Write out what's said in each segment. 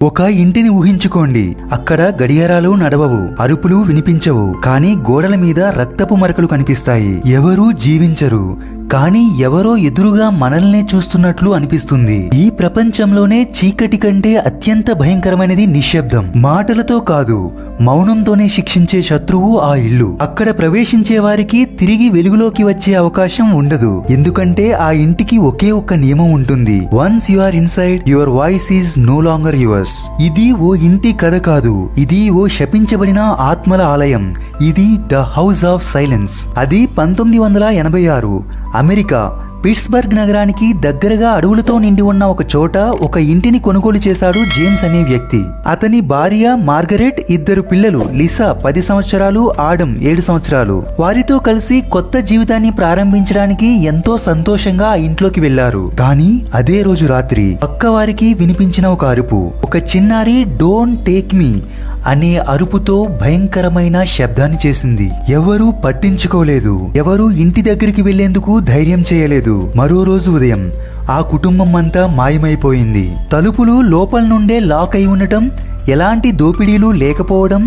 ఒక ఇంటిని ఊహించుకోండి. అక్కడ గడియారాలు నడవవు, అరుపులు వినిపించవు, కానీ గోడల మీద రక్తపు మరకలు కనిపిస్తాయి. ఎవరూ జీవించరు, కానీ ఎవరో ఎదురుగా మనల్నే చూస్తున్నట్లు అనిపిస్తుంది. ఈ ప్రపంచంలోనే చీకటి కంటే అత్యంత భయంకరమైనది నిశ్శబ్దం. మాటలతో కాదు, మౌనంతోనే శిక్షించే శత్రువు ఆ ఇల్లు. అక్కడ ప్రవేశించే వారికి తిరిగి వెలుగులోకి వచ్చే అవకాశం ఉండదు, ఎందుకంటే ఆ ఇంటికి ఒకే ఒక్క నియమం ఉంటుంది. Once you are inside, your voice is no longer yours. ఇది ఓ ఇంటి కథ కాదు, ఇది ఓ శపించబడిన ఆత్మల ఆలయం. ఇది ద హౌస్ ఆఫ్ సైలెన్స్. అది 1986 అమెరికా పిట్స్బర్గ్ నగరానికి దగ్గరగా అడవులతో నిండి ఉన్న ఒక చోట ఒక ఇంటిని కొనుగోలు చేశాడు జేమ్స్ అనే వ్యక్తి. అతని భార్య మార్గరెట్, 2 పిల్లలు, లిసా 10 సంవత్సరాలు, ఆడమ్ 7 సంవత్సరాలు. వారితో కలిసి కొత్త జీవితాన్ని ప్రారంభించడానికి ఎంతో సంతోషంగా ఆ ఇంట్లోకి వెళ్లారు. కానీ అదే రోజు రాత్రి పక్క వారికి వినిపించిన ఒక అరుపు, ఒక చిన్నారి డోంట్ టేక్ మీ అనే అరుపుతో భయంకరమైన శబ్దాన్ని చేసింది. ఎవరూ పట్టించుకోలేదు, ఎవరూ ఇంటి దగ్గరికి వెళ్లేందుకు ధైర్యం చేయలేదు. మరో రోజు ఉదయం ఆ కుటుంబం అంతా మాయమైపోయింది. తలుపులు లోపల నుండే లాక్ అయి ఉండటం, ఎలాంటి దోపిడీలు లేకపోవడం,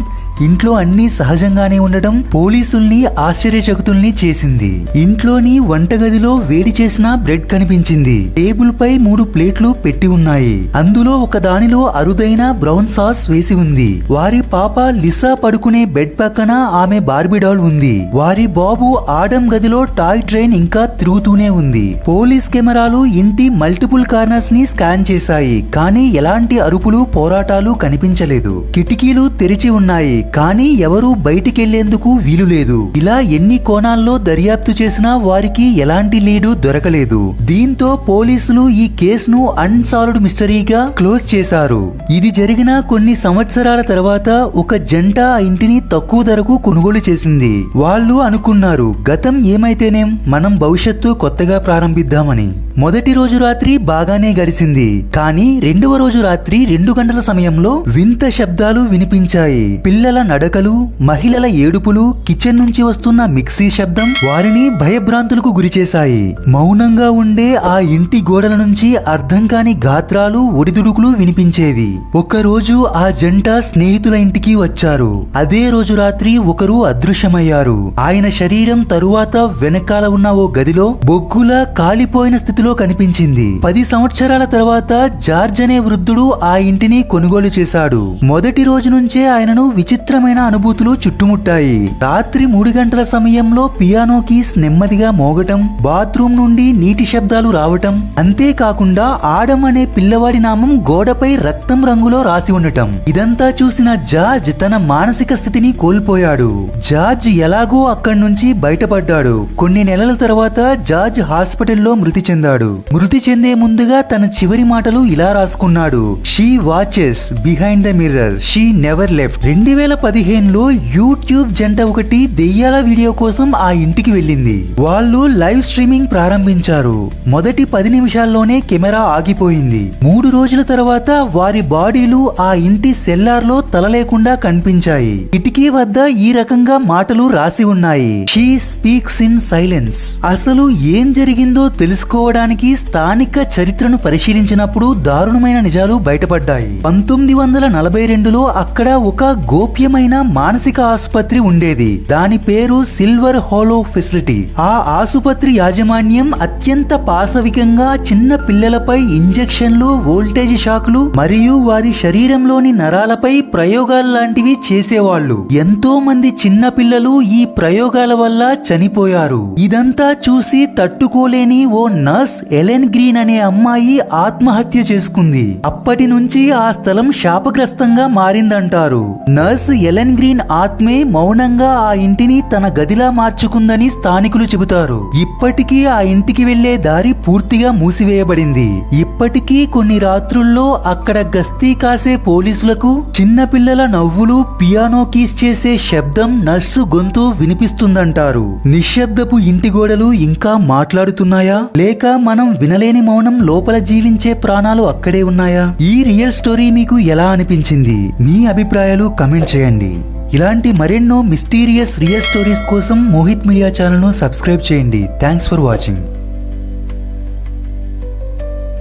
ఇంట్లో అన్ని సహజంగానే ఉండటం పోలీసుల్ని ఆశ్చర్యచకితుల్ని చేసింది. ఇంట్లోని వంటగదిలో వేడి చేసిన బ్రెడ్ కనిపించింది. టేబుల్ పై 3 ప్లేట్లు పెట్టి ఉన్నాయి. అందులో ఒక దానిలో అరుదైన బ్రౌన్ సాస్ వేసి ఉంది. వారి పాప లిసా పడుకునే బెడ్ పక్కన ఆమె బార్బీ డాల్ ఉంది. వారి బాబు ఆడమ్ గదిలో టాయ్ ట్రైన్ ఇంకా తిరుగుతూనే ఉంది. పోలీస్ కెమెరాలు ఇంటి మల్టిపుల్ కార్నర్స్ ని స్కాన్ చేశాయి, కానీ ఎలాంటి అరుపులు, పోరాటాలు కనిపించలేదు. కిటికీలు తెరిచి ఉన్నాయి, కానీ ఎవరూ బయటికెళ్లేందుకు వీలు లేదు. ఇలా ఎన్ని కోణాల్లో దర్యాప్తు చేసినా వారికి ఎలాంటి లీడు దొరకలేదు. దీంతో పోలీసులు ఈ కేసును అన్సాల్వ్డ్ మిస్టరీగా క్లోజ్ చేశారు. ఇది జరిగిన కొన్ని సంవత్సరాల తర్వాత ఒక జంట ఆ ఇంటిని తక్కువ ధరకు కొనుగోలు చేసింది. వాళ్ళు అనుకున్నారు, గతం ఏమైతేనేం, మనం భవిష్యత్తు కొత్తగా ప్రారంభిద్దామని. మొదటి రోజు రాత్రి బాగానే గడిచింది, కానీ 2వ రోజు రాత్రి 2 గంటల సమయంలో వింత శబ్దాలు వినిపించాయి. పిల్లల నడకలు, మహిళల ఏడుపులు, కిచెన్ నుంచి వస్తున్న మిక్సీ శబ్దం వారిని భయభ్రాంతులకు గురిచేశాయి. మౌనంగా ఉండే ఆ ఇంటి గోడల నుంచి అర్థం కాని గాత్రాలు, ఒడిదుడుకులు వినిపించేవి. ఒకరోజు ఆ జంట స్నేహితుల ఇంటికి వచ్చారు. అదే రోజు రాత్రి ఒకరు అదృశ్యమయ్యారు. ఆయన శరీరం తరువాత వెనకాల ఉన్న ఓ గదిలో బొగ్గులా కాలిపోయిన స్థితిలో కనిపించింది. 10 సంవత్సరాల తర్వాత జార్జ్ అనే వృద్ధుడు ఆ ఇంటిని కొనుగోలు చేశాడు. మొదటి రోజు నుంచే ఆయనను విచిత్రమైన అనుభూతులు చుట్టుముట్టాయి. రాత్రి 3 గంటల సమయంలో పియానో కీస్ నెమ్మదిగా మోగటం, బాత్రూమ్ నుండి నీటి శబ్దాలు రావటం, అంతేకాకుండా ఆడమ్ అనే పిల్లవాడి నామం గోడపై రక్తం రంగులో రాసి ఉండటం. ఇదంతా చూసిన జార్జ్ తన మానసిక స్థితిని కోల్పోయాడు. జార్జ్ ఎలాగో అక్కడి నుంచి బయటపడ్డాడు. కొన్ని నెలల తర్వాత జార్జ్ హాస్పిటల్లో మృతి చెందాడు. మృతి చెందే ముందుగా తన చివరి మాటలు ఇలా రాసుకున్నాడు: she watches behind the mirror, she never left. 2015లో యూట్యూబ్ జంట ఒకటి దెయ్యాల వీడియో కోసం ఆ ఇంటికి వెళ్ళింది. వాళ్ళు లైవ్ స్ట్రీమింగ్ ప్రారంభించారు. మొదటి 10 నిమిషాల్లోనే కెమెరా ఆగిపోయింది. 3 రోజుల తర్వాత వారి బాడీలు ఆ ఇంటి సెల్లార్ లో తల లేకుండా కనిపించాయి. కిటికీ వద్ద ఈ రకంగా మాటలు రాసి ఉన్నాయి: షీ స్పీక్స్ ఇన్ సైలెన్స్. అసలు ఏం జరిగిందో తెలుసుకోవడానికి స్థానిక చరిత్రను పరిశీలించినప్పుడు దారుణమైన నిజాలు బయటపడ్డాయి. 1942లో అక్కడ ఒక గోప్యమైన మానసిక ఆసుపత్రి ఉండేది. దాని పేరు సిల్వర్ హాలో ఫెసిలిటీ. ఆ ఆసుపత్రి యాజమాన్యం అత్యంత పాశవికంగా చిన్న పిల్లలపై ఇంజెక్షన్లు, వోల్టేజ్ షాక్లు మరియు వారి శరీరంలోని నరాలపై ప్రయోగాలు లాంటివి చేసేవాళ్లు. ఎంతో మంది చిన్న పిల్లలు ఈ ప్రయోగాల వల్ల చనిపోయారు. ఇదంతా చూసి తట్టుకోలేని ఓ నర్స్ ఎలెన్ గ్రీన్ అనే అమ్మాయి ఆత్మహత్య చేసుకుంది. అప్పటి నుంచి ఆ స్థలం శాపగ్రస్తంగా మారిందంటారు. నర్స్ ఎలెన్ గ్రీన్ ఆత్మే మౌనంగా ఆ ఇంటిని తన గదిలా మార్చుకుందని స్థానికులు చెబుతారు. ఇప్పటికీ ఆ ఇంటికి వెళ్లే దారి పూర్తిగా మూసివేయబడింది. ఇప్పటికీ కొన్ని రాత్రుల్లో అక్కడ గస్తీ కాసే పోలీసులకు చిన్నపిల్లల నవ్వులు, పియానో కీస్ చేసే శబ్దం, నర్సు గొంతు వినిపిస్తుందంటారు. నిశ్శబ్దపు ఇంటి గోడలు ఇంకా మాట్లాడుతున్నాయా, లేక మనం వినలేని మౌనం లోపల జీవించే ప్రాణాలు అక్కడే ఉన్నాయా? ఈ రియల్ స్టోరీ మీకు ఎలా అనిపించింది? మీ అభిప్రాయాలు కమెంట్ చేయండి. ఇలాంటి మరెన్నో మిస్టీరియస్ రియల్ స్టోరీస్ కోసం మోహిత్ మీడియా ఛానల్ ను సబ్స్క్రైబ్ చేయండి. Thanks for watching.